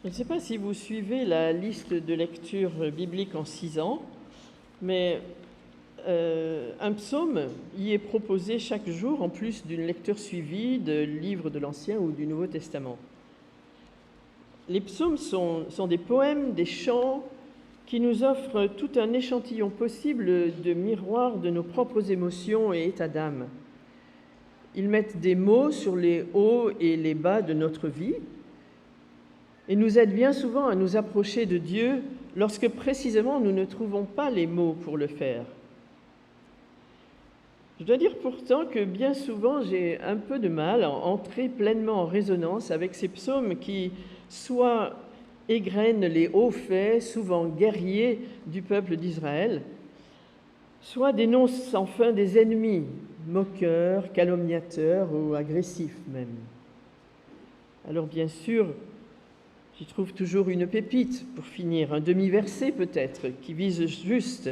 Je ne sais pas si vous suivez la liste de lecture biblique en 6 ans, mais un psaume y est proposé chaque jour, en plus d'une lecture suivie de livres de l'Ancien ou du Nouveau Testament. Les psaumes sont des poèmes, des chants qui nous offrent tout un échantillon possible de miroir de nos propres émotions et états d'âme. Ils mettent des mots sur les hauts et les bas de notre vie et nous aident bien souvent à nous approcher de Dieu lorsque précisément nous ne trouvons pas les mots pour le faire. Je dois dire pourtant que bien souvent j'ai un peu de mal à entrer pleinement en résonance avec ces psaumes qui soit égrènent les hauts faits, souvent guerriers, du peuple d'Israël, soit dénoncent sans fin des ennemis, moqueurs, calomniateurs ou agressifs même. Alors bien sûr, j'y trouve toujours une pépite pour finir, un demi-verset peut-être, qui vise juste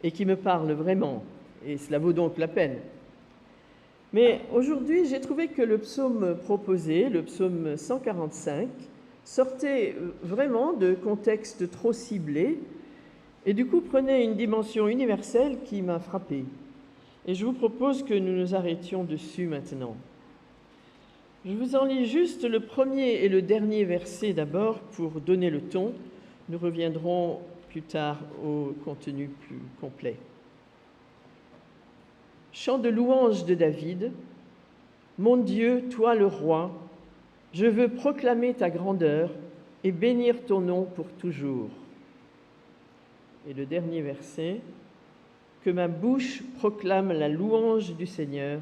et qui me parle vraiment, et cela vaut donc la peine. Mais aujourd'hui, j'ai trouvé que le psaume proposé, le psaume 145, sortait vraiment de contextes trop ciblés et du coup prenait une dimension universelle qui m'a frappée. Et je vous propose que nous nous arrêtions dessus maintenant. Je vous en lis juste le premier et le dernier verset d'abord pour donner le ton. Nous reviendrons plus tard au contenu plus complet. Chant de louange de David. Mon Dieu, toi le roi, je veux proclamer ta grandeur et bénir ton nom pour toujours. Et le dernier verset. Que ma bouche proclame la louange du Seigneur,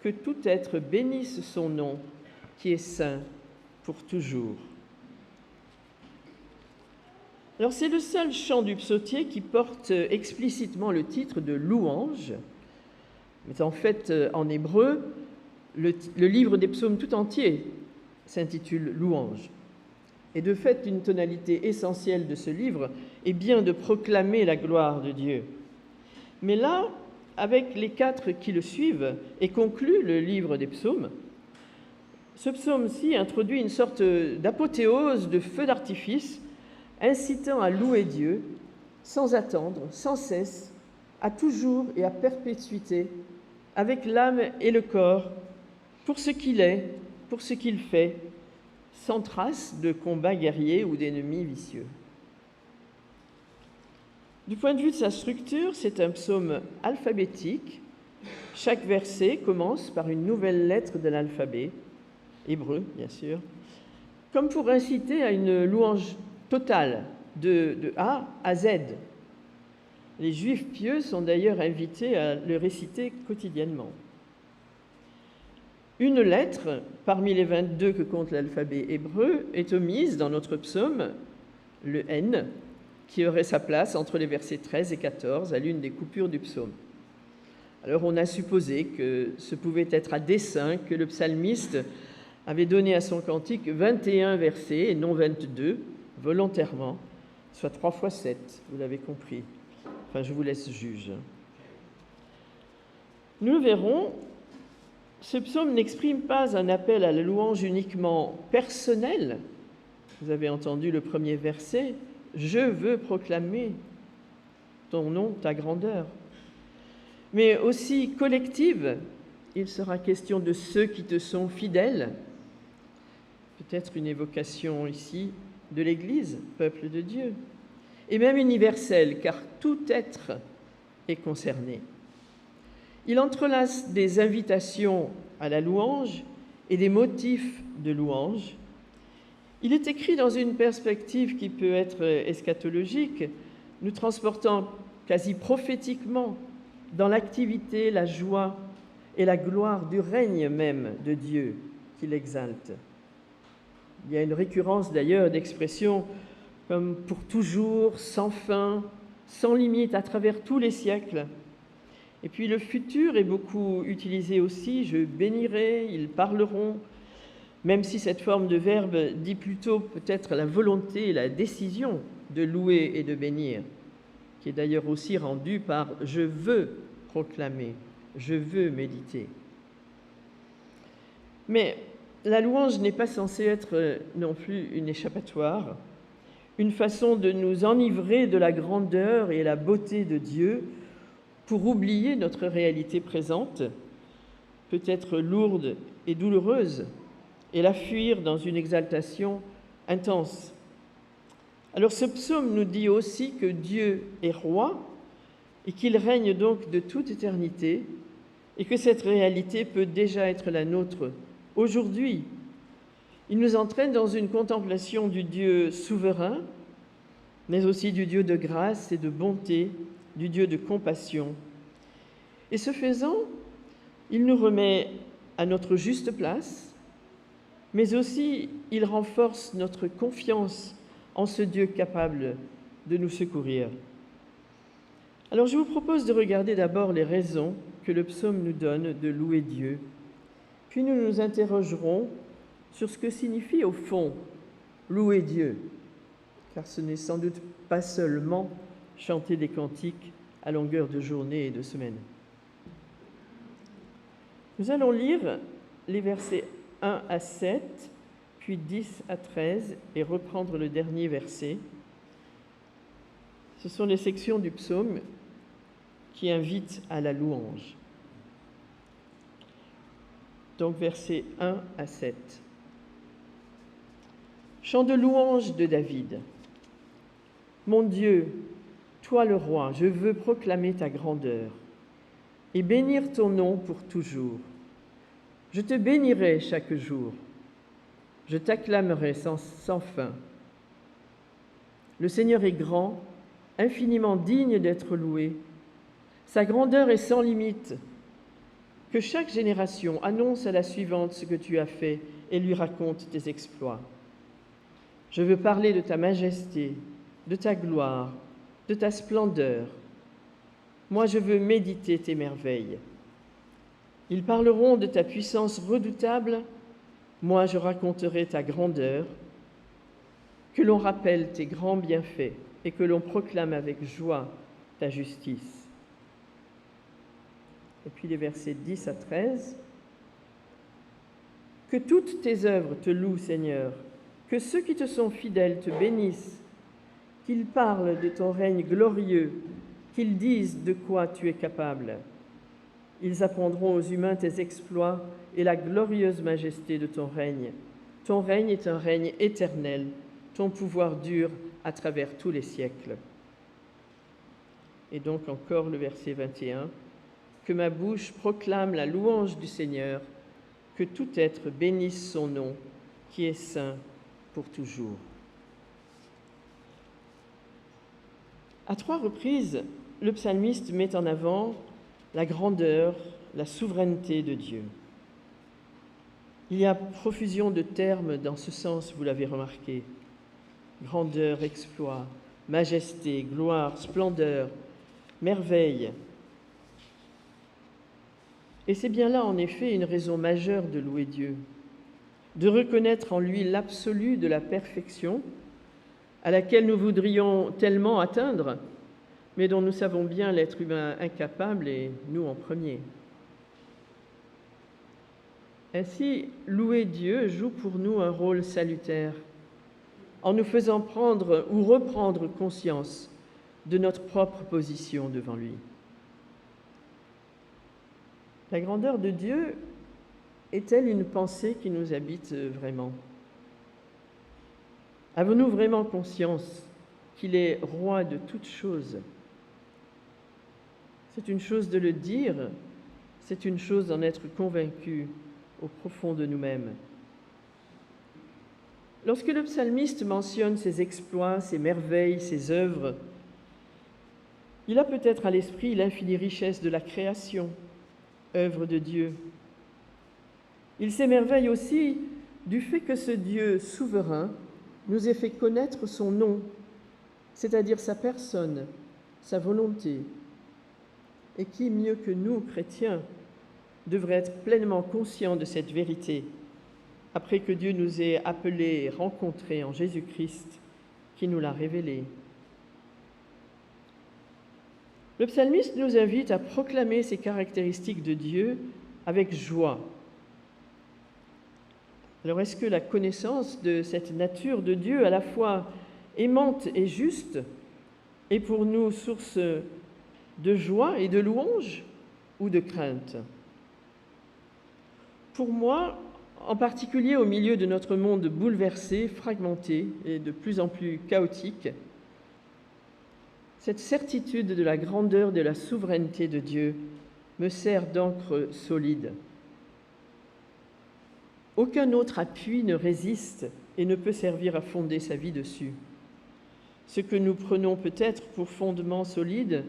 que tout être bénisse son nom, qui est saint pour toujours. Alors c'est le seul chant du psautier qui porte explicitement le titre de louange. Mais en fait, en hébreu, le livre des psaumes tout entier s'intitule Louange. Et de fait, une tonalité essentielle de ce livre est bien de proclamer la gloire de Dieu. Mais là, avec les 4 qui le suivent et conclut le livre des psaumes, ce psaume-ci introduit une sorte d'apothéose, de feu d'artifice, incitant à louer Dieu sans attendre, sans cesse, à toujours et à perpétuité, avec l'âme et le corps, pour ce qu'il est, pour ce qu'il fait, sans trace de combat guerrier ou d'ennemis vicieux. Du point de vue de sa structure, c'est un psaume alphabétique. Chaque verset commence par une nouvelle lettre de l'alphabet, hébreu bien sûr, comme pour inciter à une louange totale de A à Z. Les Juifs pieux sont d'ailleurs invités à le réciter quotidiennement. Une lettre, parmi les 22 que compte l'alphabet hébreu, est omise dans notre psaume, le N, qui aurait sa place entre les versets 13 et 14 à l'une des coupures du psaume. Alors on a supposé que ce pouvait être à dessein que le psalmiste avait donné à son cantique 21 versets et non 22, volontairement, soit 3 fois 7, vous l'avez compris. Enfin, je vous laisse juge. Nous le verrons, ce psaume n'exprime pas un appel à la louange uniquement personnelle. Vous avez entendu le premier verset, « Je veux proclamer ton nom, ta grandeur », mais aussi collective. Il sera question de ceux qui te sont fidèles. Peut-être une évocation ici de l'Église, peuple de Dieu, et même universelle, car tout être est concerné. Il entrelace des invitations à la louange et des motifs de louange. Il est écrit dans une perspective qui peut être eschatologique, nous transportant quasi prophétiquement dans l'activité, la joie et la gloire du règne même de Dieu qui l'exalte. Il y a une récurrence d'ailleurs d'expressions comme « pour toujours »,« sans fin »,« sans limite » à travers tous les siècles. Et puis le futur est beaucoup utilisé aussi, « je bénirai »,« ils parleront », même si cette forme de verbe dit plutôt peut-être la volonté et la décision de louer et de bénir, qui est d'ailleurs aussi rendue par « je veux proclamer »,« je veux méditer ». Mais la louange n'est pas censée être non plus une échappatoire, une façon de nous enivrer de la grandeur et la beauté de Dieu pour oublier notre réalité présente, peut-être lourde et douloureuse, et la fuir dans une exaltation intense. Alors ce psaume nous dit aussi que Dieu est roi et qu'il règne donc de toute éternité, et que cette réalité peut déjà être la nôtre aujourd'hui. Il nous entraîne dans une contemplation du Dieu souverain, mais aussi du Dieu de grâce et de bonté, du Dieu de compassion. Et ce faisant, il nous remet à notre juste place, mais aussi il renforce notre confiance en ce Dieu capable de nous secourir. Alors je vous propose de regarder d'abord les raisons que le psaume nous donne de louer Dieu, puis nous nous interrogerons sur ce que signifie au fond louer Dieu, car ce n'est sans doute pas seulement chanter des cantiques à longueur de journée et de semaine. Nous allons lire les versets 1 à 7, puis 10 à 13, et reprendre le dernier verset. Ce sont les sections du psaume qui invitent à la louange. Donc versets 1 à 7. Chant de louange de David. Mon Dieu, toi le roi, je veux proclamer ta grandeur et bénir ton nom pour toujours. Je te bénirai chaque jour. Je t'acclamerai sans fin. Le Seigneur est grand, infiniment digne d'être loué. Sa grandeur est sans limite. Que chaque génération annonce à la suivante ce que tu as fait et lui raconte tes exploits. Je veux parler de ta majesté, de ta gloire, de ta splendeur. Moi, je veux méditer tes merveilles. Ils parleront de ta puissance redoutable. Moi, je raconterai ta grandeur. Que l'on rappelle tes grands bienfaits et que l'on proclame avec joie ta justice. Et puis les versets 10 à 13. Que toutes tes œuvres te louent, Seigneur. Que ceux qui te sont fidèles te bénissent. Qu'ils parlent de ton règne glorieux. Qu'ils disent de quoi tu es capable. Ils apprendront aux humains tes exploits et la glorieuse majesté de ton règne. Ton règne est un règne éternel. Ton pouvoir dure à travers tous les siècles. Et donc encore le verset 21. Que ma bouche proclame la louange du Seigneur, que tout être bénisse son nom, qui est saint pour toujours. À 3 reprises, le psalmiste met en avant la grandeur, la souveraineté de Dieu. Il y a profusion de termes dans ce sens, vous l'avez remarqué. Grandeur, exploit, majesté, gloire, splendeur, merveille. Et c'est bien là, en effet, une raison majeure de louer Dieu, de reconnaître en lui l'absolu de la perfection à laquelle nous voudrions tellement atteindre, mais dont nous savons bien l'être humain incapable, et nous en premier. Ainsi, louer Dieu joue pour nous un rôle salutaire, en nous faisant prendre ou reprendre conscience de notre propre position devant lui. La grandeur de Dieu est-elle une pensée qui nous habite vraiment? Avons-nous vraiment conscience qu'il est roi de toutes choses? C'est une chose de le dire, c'est une chose d'en être convaincu au profond de nous-mêmes. Lorsque le psalmiste mentionne ses exploits, ses merveilles, ses œuvres, il a peut-être à l'esprit l'infinie richesse de la création, œuvre de Dieu. Il s'émerveille aussi du fait que ce Dieu souverain nous ait fait connaître son nom, c'est-à-dire sa personne, sa volonté. Et qui, mieux que nous, chrétiens, devrait être pleinement conscient de cette vérité, après que Dieu nous ait appelés et rencontrés en Jésus-Christ, qui nous l'a révélé. Le psalmiste nous invite à proclamer ces caractéristiques de Dieu avec joie. Alors est-ce que la connaissance de cette nature de Dieu, à la fois aimante et juste, est pour nous source de joie et de louange ou de crainte? Pour moi, en particulier au milieu de notre monde bouleversé, fragmenté et de plus en plus chaotique, cette certitude de la grandeur de la souveraineté de Dieu me sert d'ancre solide. Aucun autre appui ne résiste et ne peut servir à fonder sa vie dessus. Ce que nous prenons peut-être pour fondement solide,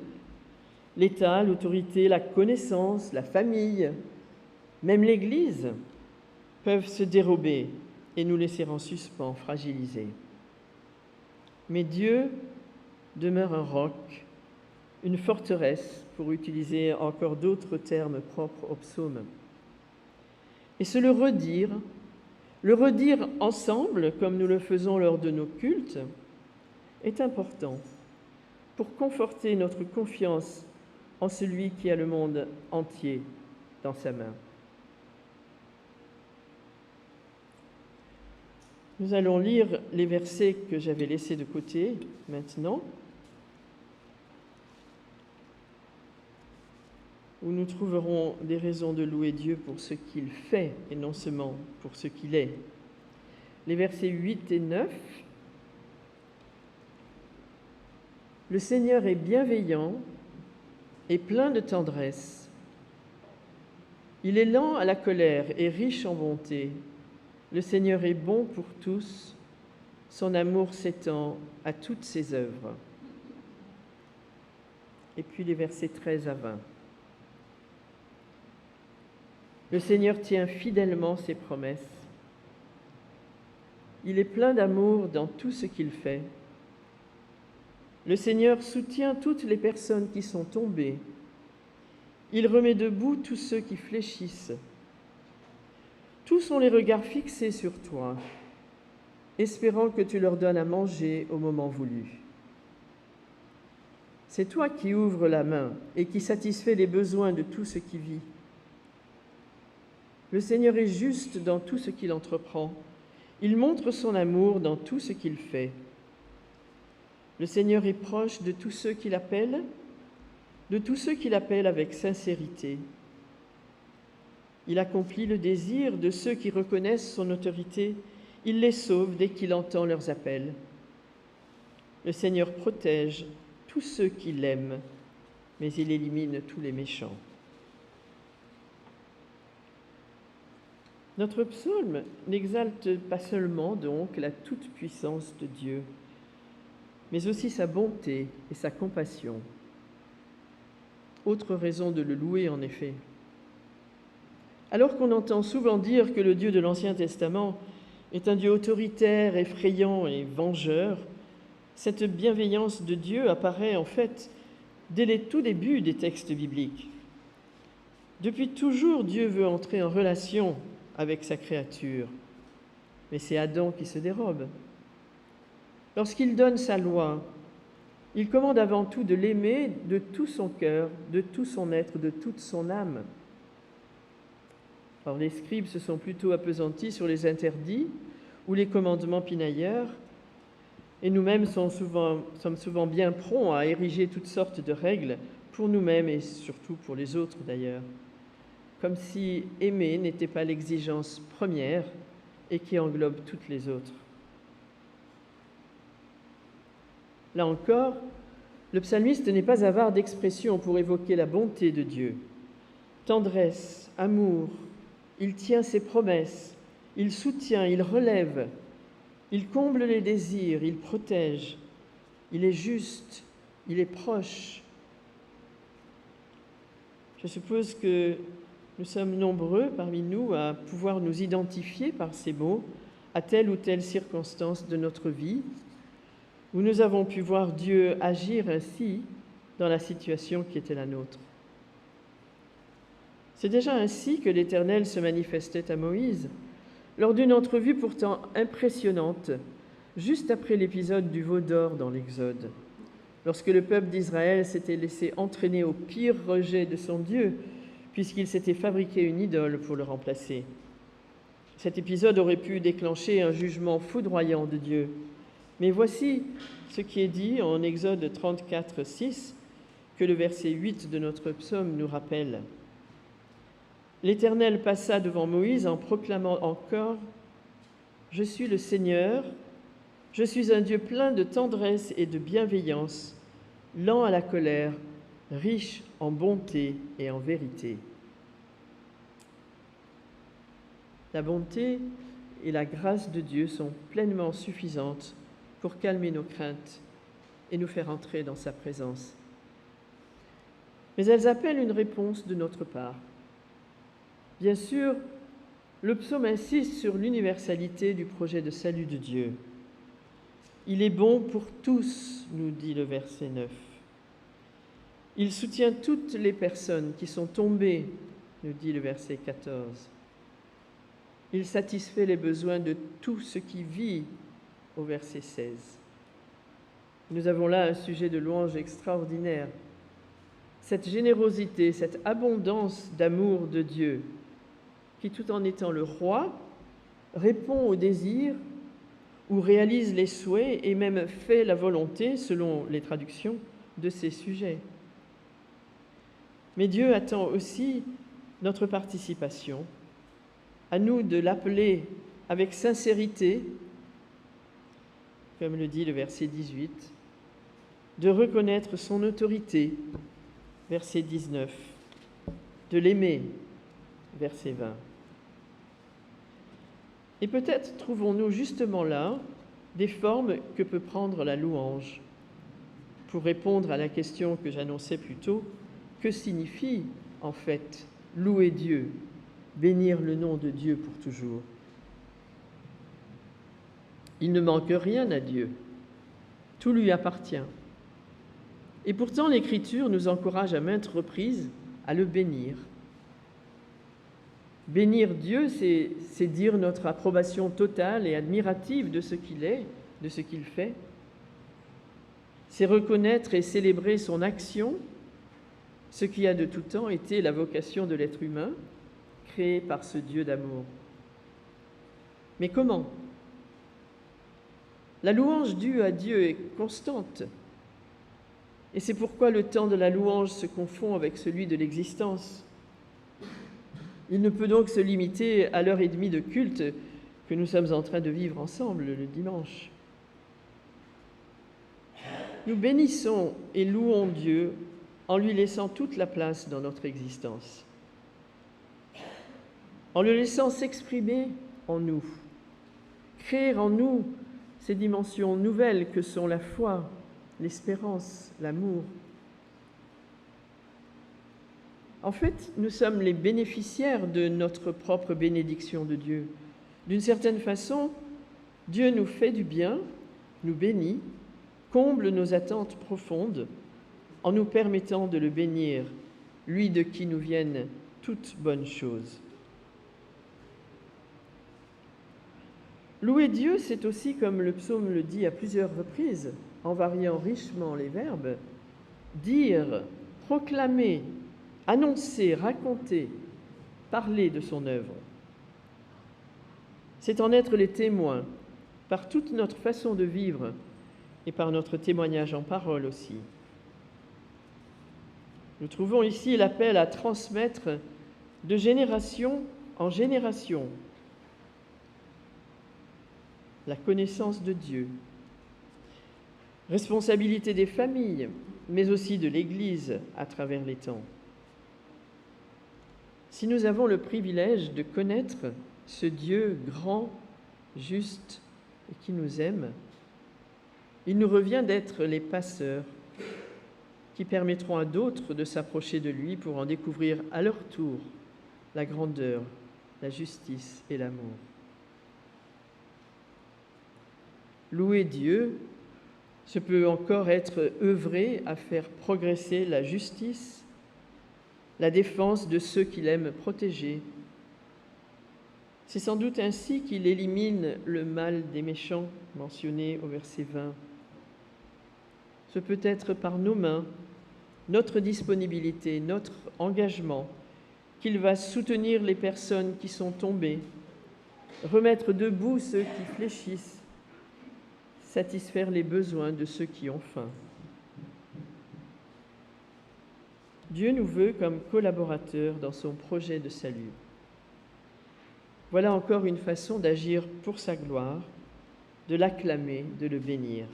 l'État, l'autorité, la connaissance, la famille, même l'Église, peuvent se dérober et nous laisser en suspens, fragilisés. Mais Dieu demeure un roc, une forteresse, pour utiliser encore d'autres termes propres au psaume. Et se le redire ensemble, comme nous le faisons lors de nos cultes, est important pour conforter notre confiance en celui qui a le monde entier dans sa main. Nous allons lire les versets que j'avais laissés de côté maintenant, où nous trouverons des raisons de louer Dieu pour ce qu'il fait et non seulement pour ce qu'il est. Les versets 8 et 9. Le Seigneur est bienveillant et plein de tendresse. Il est lent à la colère et riche en bonté. Le Seigneur est bon pour tous. Son amour s'étend à toutes ses œuvres. Et puis les versets 13 à 20. Le Seigneur tient fidèlement ses promesses. Il est plein d'amour dans tout ce qu'il fait. Le Seigneur soutient toutes les personnes qui sont tombées. Il remet debout tous ceux qui fléchissent. Tous ont les regards fixés sur toi, espérant que tu leur donnes à manger au moment voulu. C'est toi qui ouvres la main et qui satisfais les besoins de tout ce qui vit. Le Seigneur est juste dans tout ce qu'il entreprend. Il montre son amour dans tout ce qu'il fait. Le Seigneur est proche de tous ceux qui l'appellent, avec sincérité. Il accomplit le désir de ceux qui reconnaissent son autorité. Il les sauve dès qu'il entend leurs appels. Le Seigneur protège tous ceux qui l'aiment, mais il élimine tous les méchants. Notre psaume n'exalte pas seulement donc la toute-puissance de Dieu, mais aussi sa bonté et sa compassion. Autre raison de le louer, en effet. Alors qu'on entend souvent dire que le Dieu de l'Ancien Testament est un Dieu autoritaire, effrayant et vengeur, cette bienveillance de Dieu apparaît en fait dès les tout débuts des textes bibliques. Depuis toujours, Dieu veut entrer en relation avec sa créature, mais c'est Adam qui se dérobe. Lorsqu'il donne sa loi, il commande avant tout de l'aimer de tout son cœur, de tout son être, de toute son âme. Or, les scribes se sont plutôt appesantis sur les interdits ou les commandements pinailleurs, et nous-mêmes sommes souvent bien prompts à ériger toutes sortes de règles pour nous-mêmes et surtout pour les autres d'ailleurs, comme si aimer n'était pas l'exigence première et qui englobe toutes les autres. Là encore, le psalmiste n'est pas avare d'expressions pour évoquer la bonté de Dieu. Tendresse, amour, il tient ses promesses, il soutient, il relève, il comble les désirs, il protège, il est juste, il est proche. Je suppose que nous sommes nombreux parmi nous à pouvoir nous identifier par ces mots à telle ou telle circonstance de notre vie, où nous avons pu voir Dieu agir ainsi dans la situation qui était la nôtre. C'est déjà ainsi que l'Éternel se manifestait à Moïse, lors d'une entrevue pourtant impressionnante, juste après l'épisode du veau d'or dans l'Exode, lorsque le peuple d'Israël s'était laissé entraîner au pire rejet de son Dieu, puisqu'il s'était fabriqué une idole pour le remplacer. Cet épisode aurait pu déclencher un jugement foudroyant de Dieu. Mais voici ce qui est dit en Exode 34, 6, que le verset 8 de notre psaume nous rappelle. L'Éternel passa devant Moïse en proclamant encore « Je suis le Seigneur, je suis un Dieu plein de tendresse et de bienveillance, lent à la colère, riche en bonté et en vérité. » La bonté et la grâce de Dieu sont pleinement suffisantes pour calmer nos craintes et nous faire entrer dans sa présence. Mais elles appellent une réponse de notre part. Bien sûr, le psaume insiste sur l'universalité du projet de salut de Dieu. Il est bon pour tous, nous dit le verset 9. Il soutient toutes les personnes qui sont tombées, nous dit le verset 14. Il satisfait les besoins de tout ce qui vit, au verset 16. Nous avons là un sujet de louange extraordinaire. Cette générosité, cette abondance d'amour de Dieu, qui tout en étant le roi, répond aux désirs ou réalise les souhaits et même fait la volonté, selon les traductions, de ses sujets. Mais Dieu attend aussi notre participation, à nous de l'appeler avec sincérité, comme le dit le verset 18, de reconnaître son autorité, verset 19, de l'aimer, verset 20. Et peut-être trouvons-nous justement là des formes que peut prendre la louange. Pour répondre à la question que j'annonçais plus tôt, que signifie en fait louer Dieu, bénir le nom de Dieu pour toujours? Il ne manque rien à Dieu, tout lui appartient. Et pourtant l'Écriture nous encourage à maintes reprises à le bénir. Bénir Dieu, c'est dire notre approbation totale et admirative de ce qu'il est, de ce qu'il fait. C'est reconnaître et célébrer son action, ce qui a de tout temps été la vocation de l'être humain, créé par ce Dieu d'amour. Mais comment? La louange due à Dieu est constante. Et c'est pourquoi le temps de la louange se confond avec celui de l'existence. Il ne peut donc se limiter à l'heure et demie de culte que nous sommes en train de vivre ensemble le dimanche. Nous bénissons et louons Dieu en lui laissant toute la place dans notre existence, en le laissant s'exprimer en nous, créer en nous ces dimensions nouvelles que sont la foi, l'espérance, l'amour. En fait, nous sommes les bénéficiaires de notre propre bénédiction de Dieu. D'une certaine façon, Dieu nous fait du bien, nous bénit, comble nos attentes profondes en nous permettant de le bénir, lui de qui nous viennent toutes bonnes choses. Louer Dieu, c'est aussi, comme le psaume le dit à plusieurs reprises, en variant richement les verbes, dire, proclamer, annoncer, raconter, parler de son œuvre. C'est en être les témoins par toute notre façon de vivre et par notre témoignage en parole aussi. Nous trouvons ici l'appel à transmettre de génération en génération la connaissance de Dieu. Responsabilité des familles, mais aussi de l'Église à travers les temps. Si nous avons le privilège de connaître ce Dieu grand, juste et qui nous aime, il nous revient d'être les passeurs qui permettront à d'autres de s'approcher de lui pour en découvrir à leur tour la grandeur, la justice et l'amour. Louer Dieu, ce peut encore être œuvrer à faire progresser la justice, la défense de ceux qu'il aime protéger. C'est sans doute ainsi qu'il élimine le mal des méchants, mentionné au verset 20. Ce peut être par nos mains, notre disponibilité, notre engagement, qu'il va soutenir les personnes qui sont tombées, remettre debout ceux qui fléchissent, satisfaire les besoins de ceux qui ont faim. Dieu nous veut comme collaborateurs dans son projet de salut. Voilà encore une façon d'agir pour sa gloire, de l'acclamer, de le bénir.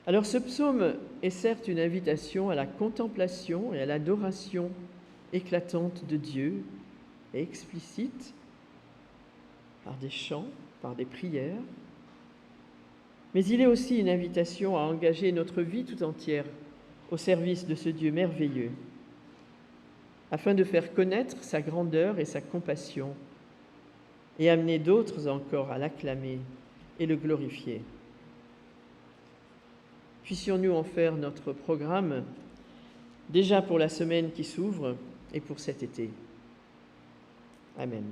Alors ce psaume est certes une invitation à la contemplation et à l'adoration éclatante de Dieu, et explicite, par des chants, par des prières, mais il est aussi une invitation à engager notre vie tout entière au service de ce Dieu merveilleux, afin de faire connaître sa grandeur et sa compassion, et amener d'autres encore à l'acclamer et le glorifier. Puissions-nous en faire notre programme, déjà pour la semaine qui s'ouvre et pour cet été. Amen.